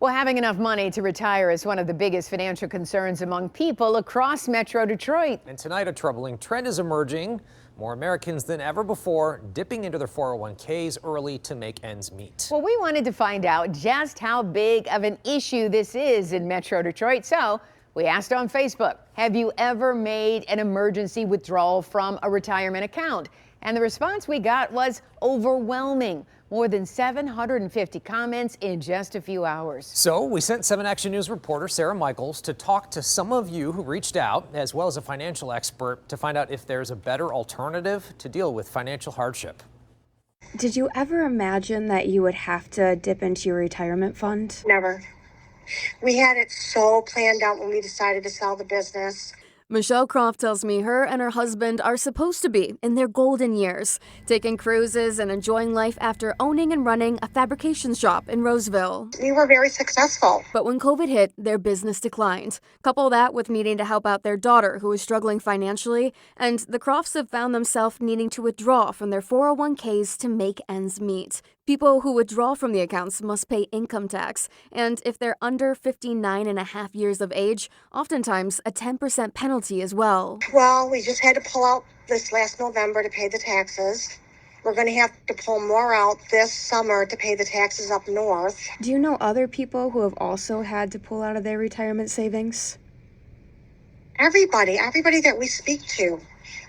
Well, having enough money to retire is one of the biggest financial concerns among people across Metro Detroit. And tonight, a troubling trend is emerging. More Americans than ever before dipping into their 401ks early to make ends meet. Well, we wanted to find out just how big of an issue this is in Metro Detroit. So we asked on Facebook, have you ever made an emergency withdrawal from a retirement account? And the response we got was overwhelming. More than 750 comments in just a few hours. So we sent 7 Action News reporter Sarah Michaels to talk to some of you who reached out, as well as a financial expert, to find out if there's a better alternative to deal with financial hardship. Did you ever imagine that you would have to dip into your retirement fund? Never. We had it so planned out when we decided to sell the business. Michelle Croft tells me her and her husband are supposed to be in their golden years, taking cruises and enjoying life after owning and running a fabrication shop in Roseville. We were very successful. But when COVID hit, their business declined. Couple that with needing to help out their daughter who was struggling financially, and the Crofts have found themselves needing to withdraw from their 401ks to make ends meet. People who withdraw from the accounts must pay income tax, and if they're under 59 and a half years of age, oftentimes a 10% penalty as well. Well, we just had to pull out this last November to pay the taxes. We're going to have to pull more out this summer to pay the taxes up north. Do you know other people who have also had to pull out of their retirement savings? Everybody that we speak to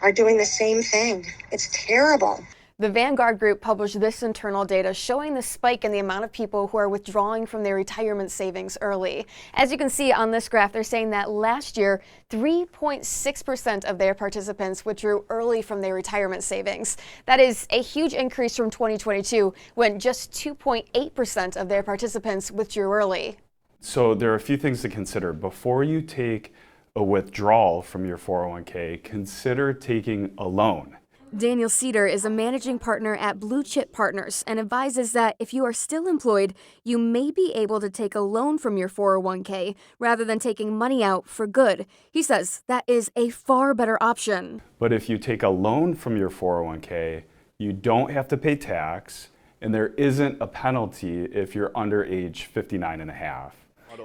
are doing the same thing. It's terrible. The Vanguard Group published this internal data showing the spike in the amount of people who are withdrawing from their retirement savings early. As you can see on this graph, they're saying that last year, 3.6% of their participants withdrew early from their retirement savings. That is a huge increase from 2022, when just 2.8% of their participants withdrew early. So there are a few things to consider. Before you take a withdrawal from your 401k, consider taking a loan. Daniel Cedar is a managing partner at Blue Chip Partners and advises that if you are still employed, you may be able to take a loan from your 401k rather than taking money out for good. He says that is a far better option. But if you take a loan from your 401k, you don't have to pay tax, and there isn't a penalty if you're under age 59 and a half.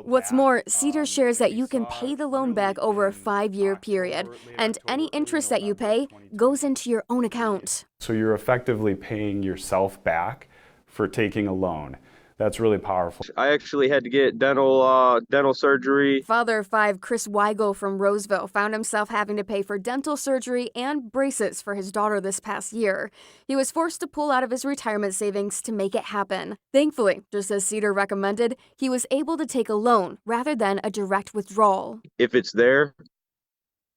What's more, Cedar shares that you can pay the loan back over a 5-year period, and any interest that you pay goes into your own account. So you're effectively paying yourself back for taking a loan. That's really powerful. I actually had to get dental surgery. Father of 5, Chris Weigel from Roseville, found himself having to pay for dental surgery and braces for his daughter this past year. He was forced to pull out of his retirement savings to make it happen. Thankfully, just as Cedar recommended, he was able to take a loan rather than a direct withdrawal. If it's there,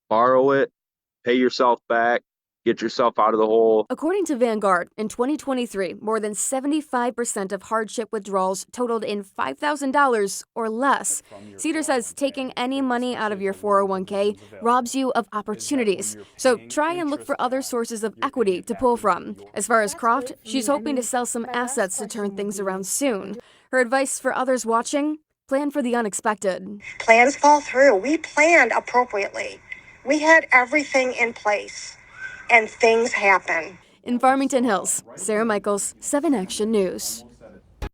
borrow it, pay yourself back. Get yourself out of the hole. According to Vanguard, in 2023, more than 75% of hardship withdrawals totaled in $5,000 or less. Cedar says taking any money out of your 401k robs you of opportunities. So try and look for other sources of equity to pull from. As far as Croft, she's hoping to sell some assets to turn things around soon. Her advice for others watching: plan for the unexpected. Plans fall through. We planned appropriately. We had everything in place. And things happen. In Farmington Hills, Sarah Michaels, 7 Action News.